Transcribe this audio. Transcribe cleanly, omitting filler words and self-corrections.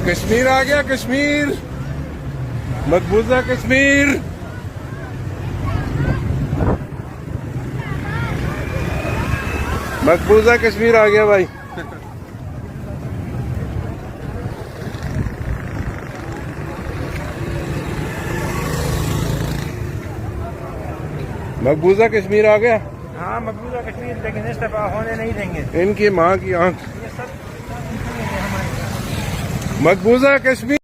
कश्मीर आ गया, कश्मीर, मकबूजा कश्मीर। मकबूजा कश्मीर आ गया भाई। मकबूजा कश्मीर आ गया। हाँ मकबूजा कश्मीर, लेकिन इस दफा होने नहीं देंगे। इनकी माँ की आंख। मकबूजा कश्मीर।